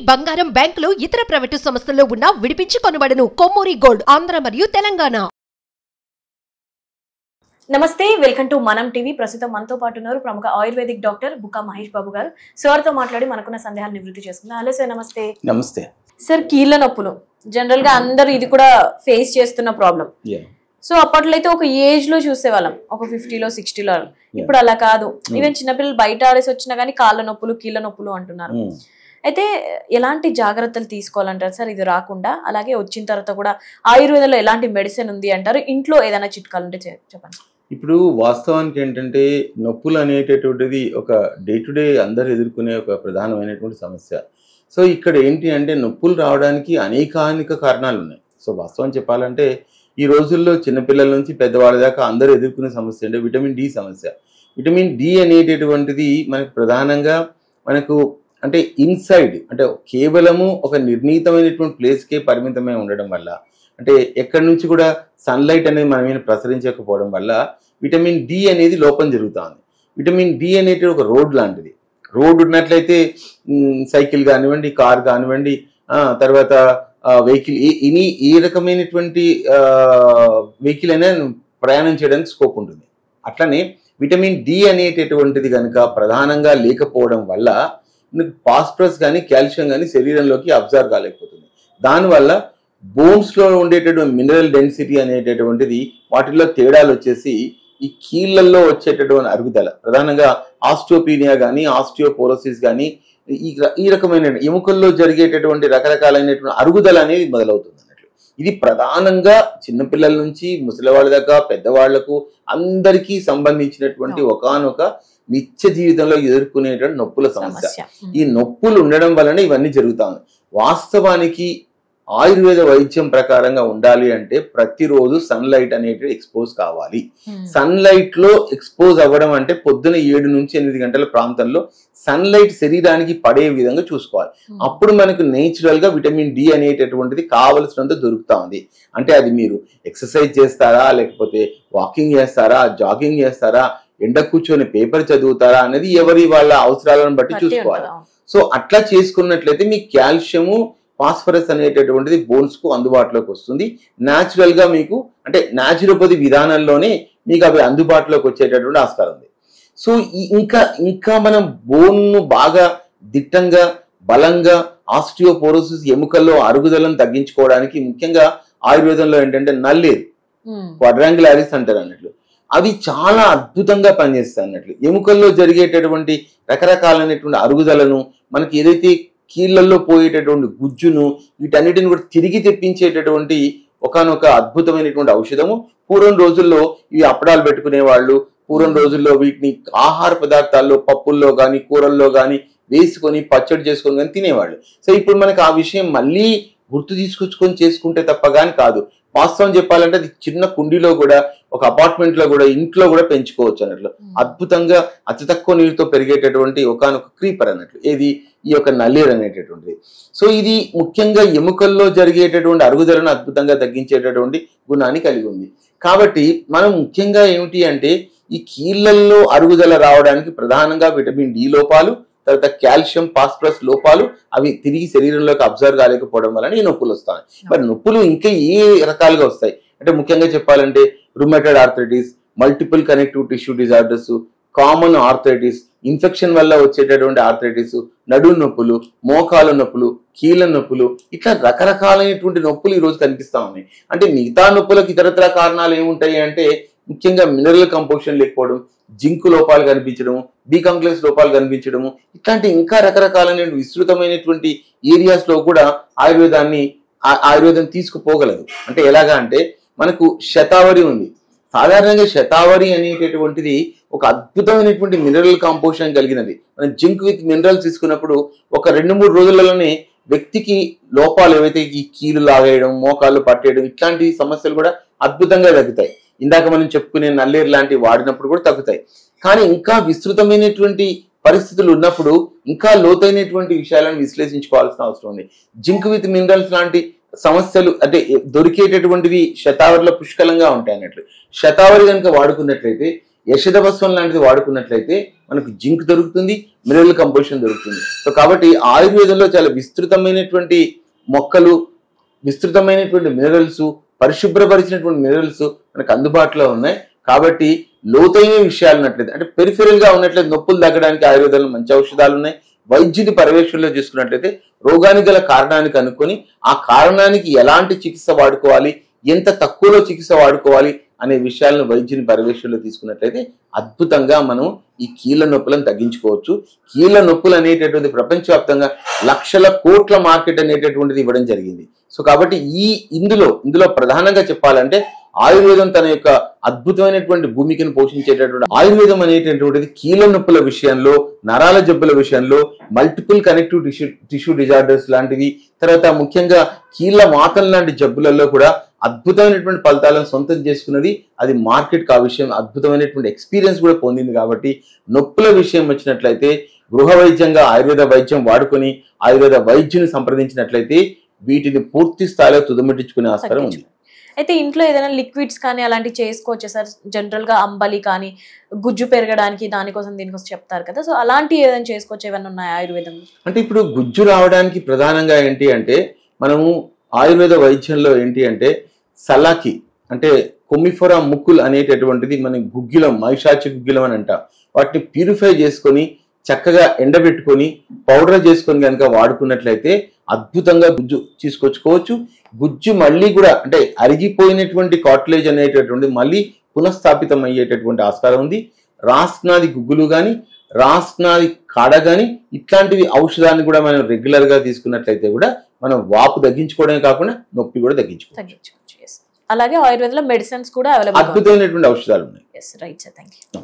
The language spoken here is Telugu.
బంగారం బ్యాంకులు ఇతర ప్రైవేటు సంస్థల్లో ఉన్న విడిపించి కొనబడును. కొమ్మూరి గోల్డ్ ఆంధ్ర మరియు తెలంగాణ. నమస్తే, వెల్కమ్ టు మనం టీవీ. ప్రస్తుతం మనతో పాటు ఉన్నారు ప్రముఖ ఆయుర్వేదిక్ డాక్టర్ బుక్కా మహేష్ బాబు గారు. సార్తో మాట్లాడి మనకున్న సందేహాలు నివృత్తి చేసుకుందాం. హలో సార్, నమస్తే. నమస్తే సార్, కీళ్ళ నొప్పులు జనరల్ గా అందరూ ఇది కూడా ఫేస్ చేస్తున్న ప్రాబ్లం. సో అప్పట్లో అయితే ఒక ఏజ్ లో చూసేవాళ్ళం, ఒక 50లో 60లో. ఇప్పుడు అలా కాదు. ఈవెన్ చిన్నపిల్లలు బయట ఆడేసి వచ్చినా కానీ కాళ్ళ నొప్పులు కీళ్ళ నొప్పులు అంటున్నారు. అయితే ఎలాంటి జాగ్రత్తలు తీసుకోవాలంటారు సార్ ఇది రాకుండా? అలాగే వచ్చిన తర్వాత కూడా ఆయుర్వేదంలో ఎలాంటి మెడిసిన్ ఉంది అంటారు? ఇంట్లో ఏదైనా చిట్కాలు ఉంటే చెప్పండి. ఇప్పుడు వాస్తవానికి ఏంటంటే నొప్పులు అనేటటువంటిది ఒక డే టు డే అందరు ఎదుర్కొనే ఒక ప్రధానమైనటువంటి సమస్య. సో ఇక్కడ ఏంటి అంటే నొప్పులు రావడానికి అనేకానేక కారణాలు ఉన్నాయి. సో వాస్తవం చెప్పాలంటే ఈ రోజుల్లో చిన్నపిల్లల నుంచి పెద్దవాళ్ళ దాకా అందరూ ఎదుర్కొనే సమస్య అంటే విటమిన్ డి సమస్య. విటమిన్ డి అనేటటువంటిది మనకు ప్రధానంగా అంటే ఇన్సైడ్ అంటే కేవలము ఒక నిర్ణీతమైనటువంటి ప్లేస్కే పరిమితమై ఉండడం వల్ల, అంటే ఎక్కడి నుంచి కూడా సన్లైట్ అనేది మన మీద ప్రసరించకపోవడం వల్ల విటమిన్ డి అనేది లోపం జరుగుతుంది. విటమిన్ డి అనేది ఒక రోడ్ లాంటిది. రోడ్ ఉన్నట్లయితే సైకిల్ కానివ్వండి, కార్ కానివ్వండి, తర్వాత వెహికల్ ఏ రకమైనటువంటి వెహికల్ అయినా ప్రయాణం చేయడానికి స్కోప్ ఉంటుంది. అట్లనే విటమిన్ డి అనేటటువంటిది కనుక ప్రధానంగా లేకపోవడం వల్ల ఫాస్ఫరస్ కానీ కాల్షియం కానీ శరీరంలోకి అబ్జర్వ్ కాలేకపోతుంది. దానివల్ల బోన్స్లో ఉండేటటువంటి మినరల్ డెన్సిటీ అనేటటువంటిది వాటిల్లో తేడాలు వచ్చేసి ఈ కీళ్ళల్లో వచ్చేటటువంటి అరుగుదల, ప్రధానంగా ఆస్టియోపీనియా కానీ ఆస్టియోపోరోసిస్ కానీ ఈ రకమైన ఎముకల్లో జరిగేటటువంటి రకరకాలైనటువంటి అరుగుదల అనేది మొదలవుతుంది అన్నట్లు. ఇది ప్రధానంగా చిన్నపిల్లల నుంచి ముసలివాళ్ళ దాకా పెద్దవాళ్లకు అందరికీ సంబంధించినటువంటి ఒకానొక నిత్య జీవితంలో ఎదుర్కొనేటువంటి నొప్పుల సమస్య. ఈ నొప్పులు ఉండడం వలన ఇవన్నీ జరుగుతా ఉన్నాయి. వాస్తవానికి ఆయుర్వేద వైద్యం ప్రకారంగా ఉండాలి అంటే ప్రతిరోజు సన్లైట్ అనేది ఎక్స్పోజ్ కావాలి. సన్లైట్ లో ఎక్స్పోజ్ అవ్వడం అంటే పొద్దున 7 నుంచి 8 గంటల ప్రాంతంలో సన్లైట్ శరీరానికి పడే విధంగా చూసుకోవాలి. అప్పుడు మనకు నేచురల్ గా విటమిన్ డి అనేటటువంటిది కావలసినంత దొరుకుతా ఉంది. అంటే అది మీరు ఎక్సర్సైజ్ చేస్తారా, లేకపోతే వాకింగ్ చేస్తారా, జాగింగ్ చేస్తారా, ఎండ కూర్చొని పేపర్ చదువుతారా అనేది ఎవరి వాళ్ళ అవసరాలను బట్టి చూసుకోవాలి. సో అట్లా చేసుకున్నట్లయితే మీ కాల్షియము ఫాస్ఫరస్ అనేటటువంటిది బోన్స్ కు అందుబాటులోకి వస్తుంది. న్యాచురల్ గా మీకు అంటే న్యాచురోపతి విధానంలోనే మీకు అవి అందుబాటులోకి వచ్చేటటువంటి ఆస్కారం ఉంది. సో ఇంకా మనం బోన్ ను బాగా దిట్టంగా బలంగా ఆస్టియోపోరోసిస్ ఎముకల్లో అరుగుదలను తగ్గించుకోవడానికి ముఖ్యంగా ఆయుర్వేదంలో ఏంటంటే నల్లేరు, క్వాడ్రాంగులారిస్ అంటారు అన్నట్లు, అవి చాలా అద్భుతంగా పనిచేస్తాయి అన్నట్లు. ఎముకల్లో జరిగేటటువంటి రకరకాలైనటువంటి అరుగుదలను మనకి ఏదైతే కీళ్ళల్లో పోయేటటువంటి గుజ్జును వీటన్నిటిని కూడా తిరిగి తెప్పించేటటువంటి ఒకనొక అద్భుతమైనటువంటి ఔషధము. పూర్వం రోజుల్లో ఇవి అప్పడాలు పెట్టుకునే వాళ్ళు, పూర్వం రోజుల్లో వీటిని ఆహార పదార్థాల్లో పప్పుల్లో కానీ కూరల్లో కానీ వేసుకొని పచ్చడి చేసుకొని కానీ తినేవాళ్ళు. సో ఇప్పుడు మనకి ఆ విషయం మళ్ళీ గుర్తు తీసుకొచ్చుకొని చేసుకుంటే తప్ప కానీ కాదు. వాస్తవం చెప్పాలంటే అది చిన్న కుండీలో కూడా, ఒక అపార్ట్మెంట్ లో కూడా, ఇంట్లో కూడా పెంచుకోవచ్చు అన్నట్లు. అద్భుతంగా అతి తక్కువ నీరుతో పెరిగేటటువంటి ఒకనొక క్రీపర్ అన్నట్లు ఏది ఈ యొక్క నల్లేరు అనేటటువంటిది. సో ఇది ముఖ్యంగా ఎముకల్లో జరిగేటటువంటి అరుగుదలను అద్భుతంగా తగ్గించేటటువంటి గుణాన్ని కలిగి ఉంది. కాబట్టి మనం ముఖ్యంగా ఏమిటి అంటే ఈ కీళ్ళల్లో అరుగుదల రావడానికి ప్రధానంగా విటమిన్ డి లోపాలు, తర్వాత కాల్షియం ఫాస్ఫరస్ లోపాలు అవి తిరిగి శరీరంలోకి అబ్జర్వ్ కాలేకపోవడం వలన ఈ నొప్పులు వస్తాయి. మరి నొప్పులు ఇంకా ఏ రకాలుగా వస్తాయి అంటే ముఖ్యంగా చెప్పాలంటే rheumatoid arthritis, multiple connective tissue disorders, common arthritis, infection వల్ల వచ్చేటటువంటి ఆర్థరైటిస్, నడుము నొప్పులు, మోకాలు నొప్పులు, కీళ్ళ నొప్పులు, ఇట్లా రకరకాలైనటువంటి నొప్పులు ఈ రోజు కనిపిస్తా ఉన్నాయి. అంటే మిగతా నొప్పులకు ఇతరత్ర కారణాలు ఏముంటాయి అంటే ముఖ్యంగా మినరల్ కంపోజిషన్ లేకపోవడం, జింక్ లోపాలు కనిపించడము, బి కాంప్లెక్స్ లోపాలు కనిపించడము, ఇట్లాంటి ఇంకా రకరకాలైన విస్తృతమైనటువంటి ఏరియాస్ లో కూడా ఆయుర్వేదం తీసుకుపోగలదు. అంటే ఎలాగా అంటే మనకు శతావరి ఉంది. సాధారణంగా శతావరి అనేటటువంటిది ఒక అద్భుతమైనటువంటి మినరల్ కాంపోజిషన్ కలిగినది. మనం జింక్ విత్ మినరల్స్ తీసుకున్నప్పుడు ఒక 2-3 రోజులలోనే వ్యక్తికి లోపాలు ఏవైతే ఈ కీలు లాగేయడం, మోకాళ్ళు పట్టేయడం ఇట్లాంటి సమస్యలు కూడా అద్భుతంగా తగ్గుతాయి. ఇందాక మనం చెప్పుకునే నల్లేరు లాంటివి వాడినప్పుడు కూడా తగ్గుతాయి. కానీ ఇంకా విస్తృతమైనటువంటి పరిస్థితులు ఉన్నప్పుడు ఇంకా లోతైనటువంటి విషయాలను విశ్లేషించుకోవాల్సిన అవసరం ఉంది. జింక్ విత్ మినరల్స్ లాంటి సమస్యలు అంటే దొరికేటటువంటివి శతావరిలో పుష్కలంగా ఉంటాయి అన్నట్లు. శతావరి కనుక వాడుకున్నట్లయితే యశదభస్వం లాంటిది వాడుకున్నట్లయితే మనకు జింక్ దొరుకుతుంది, మినరల్ కంపోజిషన్ దొరుకుతుంది. సో కాబట్టి ఆయుర్వేదంలో చాలా విస్తృతమైనటువంటి మొక్కలు, విస్తృతమైనటువంటి మినరల్స్, పరిశుభ్రపరిచినటువంటి మినరల్స్ మనకు అందుబాటులో ఉన్నాయి. కాబట్టి లోతైన విషయాలు ఉన్నట్లయితే, అంటే పెరిఫెరల్ గా ఉన్నట్లయితే నొప్పులు తగ్గడానికి ఆయుర్వేదంలో మంచి ఔషధాలు ఉన్నాయి. వైద్యుడి పర్యవేక్షణలో చేసుకున్నట్లయితే రోగానికి గల కారణానికి కనుక్కొని ఆ కారణానికి ఎలాంటి చికిత్స వాడుకోవాలి, ఎంత తక్కువలో చికిత్స వాడుకోవాలి అనే విషయాలను వైద్యుని పర్యవేక్షణలో తీసుకున్నట్లయితే అద్భుతంగా మనం ఈ కీళ్ళ నొప్పులను తగ్గించుకోవచ్చు. కీళ్ళ నొప్పులు అనేటటువంటి ప్రపంచవ్యాప్తంగా లక్షల కోట్ల మార్కెట్ అనేటటువంటిది ఇవ్వడం జరిగింది. సో కాబట్టి ఇందులో ప్రధానంగా చెప్పాలంటే ఆయుర్వేదం తన యొక్క అద్భుతమైనటువంటి భూమికను పోషించేటటువంటి ఆయుర్వేదం అనేటటువంటిది కీళ్ళ నొప్పుల విషయంలో, నరాల జబ్బుల విషయంలో, మల్టిపుల్ కనెక్టివ్ టిష్యూ డిజార్డర్స్ లాంటివి, తర్వాత ముఖ్యంగా కీళ్ళ వాతం లాంటి జబ్బులలో కూడా అద్భుతమైనటువంటి ఫలితాలను సొంతం చేసుకున్నది. అది మార్కెట్ ఆ విషయం అద్భుతమైనటువంటి ఎక్స్పీరియన్స్ కూడా పొందింది. కాబట్టి నొప్పుల విషయం వచ్చినట్లయితే గృహ వైద్యంగా ఆయుర్వేద వైద్యం వాడుకొని ఆయుర్వేద వైద్యుని సంప్రదించినట్లయితే వీటిని పూర్తి స్థాయిలో తుదముట్టించుకునే ఆస్కారం ఉంది. అయితే ఇంట్లో ఏదైనా లిక్విడ్స్ కానీ అలాంటివి చేసుకోవచ్చు సార్? జనరల్ గా అంబలి కానీ గుజ్జు పెరగడానికి దీనికోసం చెప్తారు కదా, సో అలాంటివి ఏదైనా చేసుకోవచ్చు, ఏమైనా ఉన్నాయా ఆయుర్వేదంలో? అంటే ఇప్పుడు గుజ్జు రావడానికి ప్రధానంగా ఏంటి అంటే మనము ఆయుర్వేద వైద్యంలో ఏంటి అంటే సలాకి అంటే కొమ్మిఫోరా ముక్కులు అనేటటువంటిది మన గుగ్గిలం, మైషాచి గుగ్గిలం అని అంట. వాటిని ప్యూరిఫై చేసుకొని చక్కగా ఎండబెట్టుకొని పౌడర్ చేసుకొని కనుక వాడుకున్నట్లయితే అద్భుతంగా గుజ్జు తీసుకొచ్చుకోవచ్చు. గుజ్జు మళ్ళీ కూడా అంటే అరిగిపోయినటువంటి కాట్లేజ్ అనేటటువంటి మళ్ళీ పునఃస్థాపితం అయ్యేటటువంటి ఆస్కారం ఉంది. రాస్నాది గుగ్గులు కానీ, రాస్నాది కాడ కానీ ఇట్లాంటివి ఔషధాన్ని కూడా మనం రెగ్యులర్ గా తీసుకున్నట్లయితే కూడా మనం వాపు తగ్గించుకోవడమే కాకుండా నొప్పి కూడా తగ్గించుకోవచ్చు. అలాగే ఆయుర్వేదంలో మెడిసిన్స్ కూడా అవైలబుల్, అద్భుతమైనటువంటి ఔషధాలు ఉన్నాయి. Right sir, thank you.